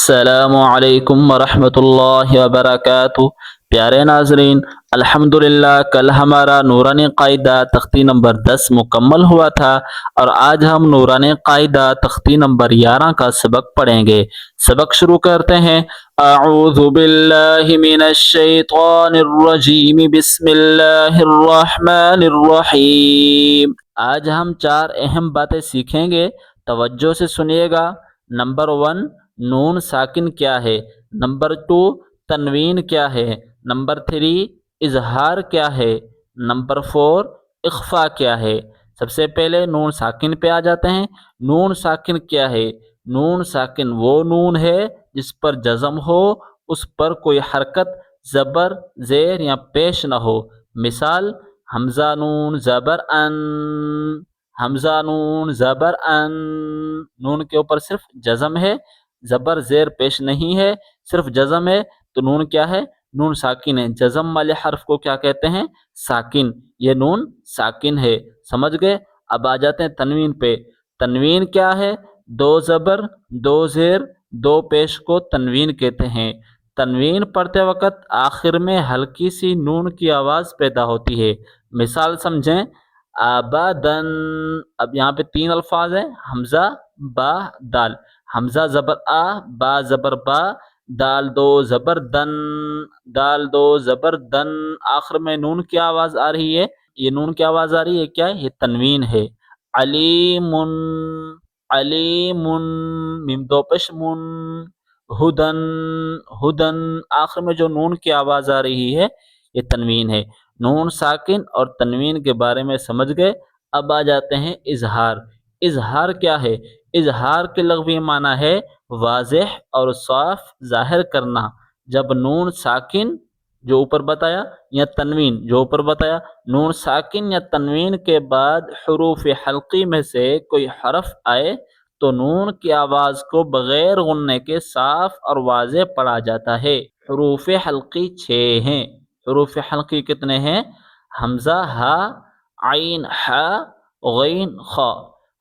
السلام علیکم ورحمۃ اللہ وبرکاتہ۔ پیارے ناظرین، الحمدللہ کل ہمارا نورانی قاعدہ تختی نمبر 10 مکمل ہوا تھا، اور آج ہم نورانی قاعدہ تختی نمبر 11 کا سبق پڑھیں گے۔ سبق شروع کرتے ہیں۔ اعوذ باللہ من الشیطان الرجیم، بسم اللہ الرحمن الرحیم۔ آج ہم 4 اہم باتیں سیکھیں گے، توجہ سے سنیے گا۔ نمبر 1، نون ساکن کیا ہے۔ نمبر 2، تنوین کیا ہے۔ نمبر 3، اظہار کیا ہے۔ نمبر 4، اخفا کیا ہے۔ سب سے پہلے نون ساکن پہ آ جاتے ہیں۔ نون ساکن کیا ہے؟ نون ساکن وہ نون ہے جس پر جزم ہو، اس پر کوئی حرکت، زبر، زیر یا پیش نہ ہو۔ مثال، حمزہ نون زبر ان، حمزہ نون زبر ان۔ نون کے اوپر صرف جزم ہے، زبر زیر پیش نہیں ہے، صرف جزم ہے، تو نون کیا ہے؟ نون ساکن ہے۔ جزم والے حرف کو کیا کہتے ہیں؟ ساکن۔ یہ نون ساکن ہے، سمجھ گئے؟ اب آ جاتے ہیں تنوین پہ۔ تنوین کیا ہے؟ 2 زبر، 2 زیر، 2 پیش کو تنوین کہتے ہیں۔ تنوین پڑھتے وقت آخر میں ہلکی سی نون کی آواز پیدا ہوتی ہے۔ مثال سمجھیں، آبادن۔ اب یہاں پہ 3 الفاظ ہیں، حمزہ، با، دال۔ حمزہ زبر آ، با زبر با، دال 2 زبر دن، دال 2 زبر دن۔ آخر میں نون کی آواز آ رہی ہے، یہ نون کی آواز آ رہی ہے، کیا ہے؟ یہ تنوین ہے۔ علیم، علیم، میم 2 پیش من، ہدن، ہدن۔ آخر میں جو نون کی آواز آ رہی ہے یہ تنوین ہے۔ نون ساکن اور تنوین کے بارے میں سمجھ گئے۔ اب آ جاتے ہیں اظہار۔ اظہار کیا ہے؟ اظہار کے لغوی معنی ہے واضح اور صاف ظاہر کرنا۔ جب نون ساکن جو اوپر بتایا یا تنوین جو اوپر بتایا، نون ساکن یا تنوین کے بعد حروف حلقی میں سے کوئی حرف آئے تو نون کی آواز کو بغیر غننے کے صاف اور واضح پڑھا جاتا ہے۔ حروف حلقی 6 ہیں۔ حروف حلقی کتنے ہیں؟ حمزہ ہا، عین ہا، غین خا۔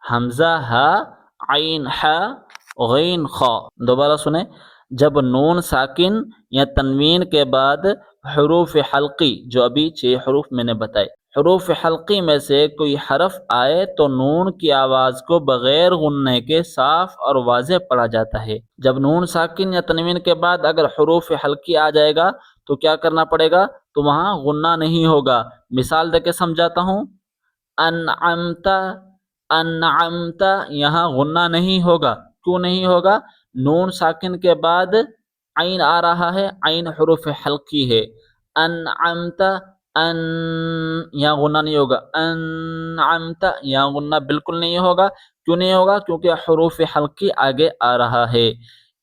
حمزہ ہا، عین ہا، غین خا۔ دوبارہ سنیں، جب نون ساکن یا تنوین کے بعد حروف حلقی جو ابھی 6 حروف میں نے بتائے، حروف حلقی میں سے کوئی حرف آئے تو نون کی آواز کو بغیر غننے کے صاف اور واضح پڑھا جاتا ہے۔ جب نون ساکن یا تنوین کے بعد اگر حروف حلقی آ جائے گا تو کیا کرنا پڑے گا؟ تو وہاں غنہ نہیں ہوگا۔ مثال دے کے سمجھاتا ہوں، انعمت، انعمت، یہاں غنہ نہیں ہوگا۔ کیوں نہیں ہوگا؟ نون ساکن کے بعد عین آ رہا ہے، عین حروف حلقی ہے۔ انعمت، ان، یہاں غنہ نہیں ہوگا۔ انعمت، یہاں غنہ بالکل نہیں ہوگا۔ کیوں نہیں ہوگا؟ کیونکہ حروف حلقی آگے آ رہا ہے۔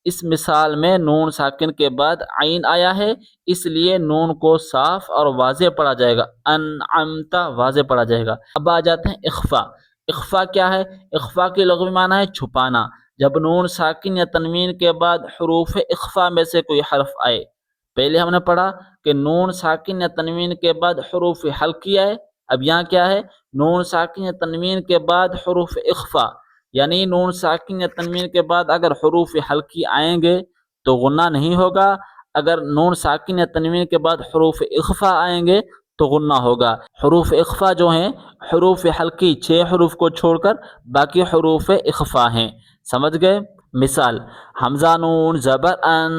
اس مثال میں نون ساکن کے بعد عین آیا ہے، اس لیے نون کو صاف اور واضح پڑھا جائے گا۔ انعمت واضح پڑھا جائے گا۔ اب آ جاتے ہیں اخفا۔ اخفا کیا ہے؟ اخفا کی لغوی معنی ہے چھپانا۔ جب نون ساکن یا تنوین کے بعد حروف اخفا میں سے کوئی حرف آئے، پہلے ہم نے پڑھا کہ نون ساکن یا تنوین کے بعد حروف حلقی آئے، اب یہاں کیا ہے؟ نون ساکن یا تنوین کے بعد حروف اخفا، یعنی نون ساکن یا تنوین کے بعد اگر حروف حلقی آئیں گے تو غنہ نہیں ہوگا، اگر نون ساکن یا تنوین کے بعد حروف اخفا آئیں گے تو غنہ ہوگا۔ حروف اخفا جو ہیں، حروف حلقی 6 حروف کو چھوڑ کر باقی حروف اخفا ہیں، سمجھ گئے؟ مثال، حمزہ نون زبر ان،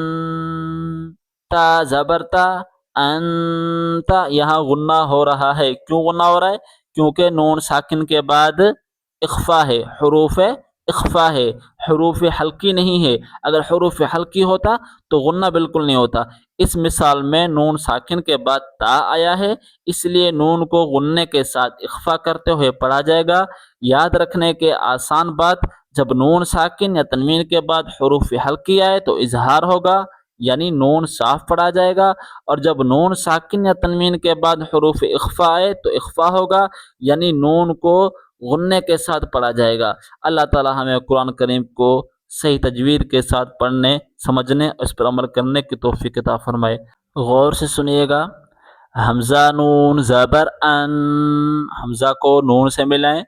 تا زبر تا، انت، یہاں غنہ ہو رہا ہے۔ کیوں غنہ ہو رہا ہے؟ کیونکہ نون ساکن کے بعد اخفا ہے، حروف اخفا ہے، حروف حلقی نہیں ہے۔ اگر حروف حلقی ہوتا تو غنہ بالکل نہیں ہوتا۔ اس مثال میں نون ساکن کے بعد تا آیا ہے، اس لیے نون کو غننے کے ساتھ اخفا کرتے ہوئے پڑھا جائے گا۔ یاد رکھنے کے آسان بات، جب نون ساکن یا تنوین کے بعد حروف حلقی آئے تو اظہار ہوگا، یعنی نون صاف پڑھا جائے گا، اور جب نون ساکن یا تنوین کے بعد حروف اخفا آئے تو اخفا ہوگا، یعنی نون کو غننے کے ساتھ پڑھا جائے گا۔ اللہ تعالی ہمیں قرآن کریم کو صحیح تجوید کے ساتھ پڑھنے، سمجھنے اور اس پر عمل کرنے کی توفیق عطا فرمائے۔ غور سے سنیے گا، حمزہ نون زبر ان، حمزہ کو نون سے ملائیں،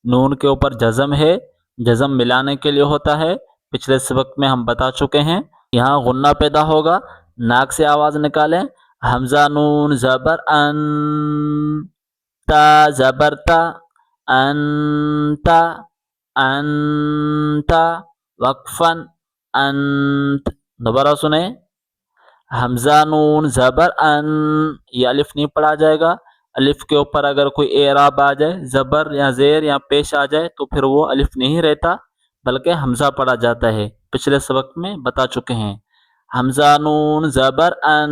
نون کے اوپر جزم ہے، جزم ملانے کے لیے ہوتا ہے، پچھلے سبق میں ہم بتا چکے ہیں۔ یہاں غنہ پیدا ہوگا، ناک سے آواز نکالیں، حمزہ نون زبر ان، تا زبر تا، انتا، انتا، وقفن، انت، دوبارہ سنیں، حمزہ نون زبر ان، یہ الف نہیں پڑھا جائے گا، الف کے اوپر اگر کوئی اعراب آ جائے، زبر یا زیر یا پیش آ جائے تو پھر وہ الف نہیں رہتا بلکہ حمزہ پڑھا جاتا ہے، پچھلے سبق میں بتا چکے ہیں۔ حمزہ نون زبر ان،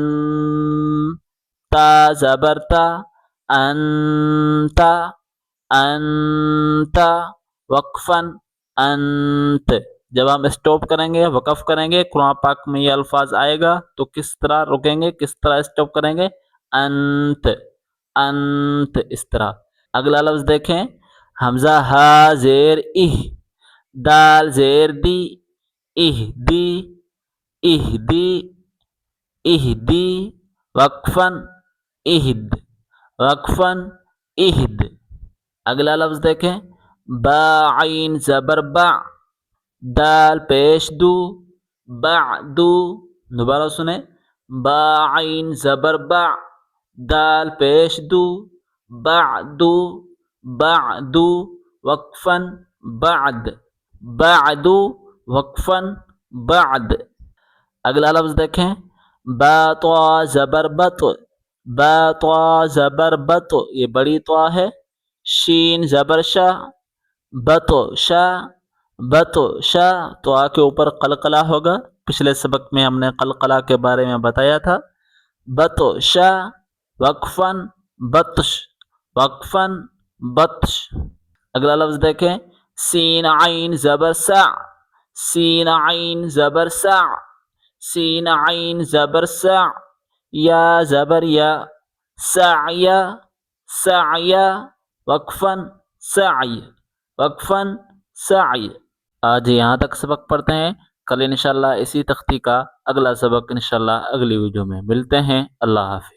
تا زبر تا، انتا، انتا، وقفن، انت۔ جب ہم اسٹاپ کریں گے، وقف کریں گے، قرآن پاک میں یہ الفاظ آئے گا تو کس طرح رکیں گے، کس طرح اسٹاپ کریں گے، انت، انت، اس طرح۔ اگلا لفظ دیکھیں، حمزہ ہا زیر اہ، دال زیر دی، اہ دی، اہ دی، اہ دی، وقفن، اہد، وقفن، اہد۔ اگلا لفظ دیکھیں، با عین زبر با، دال پیش دو، بعدو، دوبارہ سنیں، با عین زبر با، دال پیش دو، بعدو، بعدو، وقفن، بعد، بعدو، وقفن، بعد۔ اگلا لفظ دیکھیں، با طا زبر بط، با طا زبر بط، یہ بڑی طا ہے، شین زبر شا، بط شا، بط شا، تو آ کے اوپر قلقلہ ہوگا، پچھلے سبق میں ہم نے قلقلہ کے بارے میں بتایا تھا، بط شا، وقفن، بطش، وقفن، بطش۔ اگلا لفظ دیکھیں، سین عین زبر سع، سین عین زبر سع، سین عین زبر سع، یا زبر یا، سعیا، سعیا، وقفن، سعی، وقفن، سعی۔ آج یہاں تک سبق پڑھتے ہیں، کل انشاءاللہ اسی تختی کا اگلا سبق انشاءاللہ اگلی ویڈیو میں ملتے ہیں۔ اللہ حافظ۔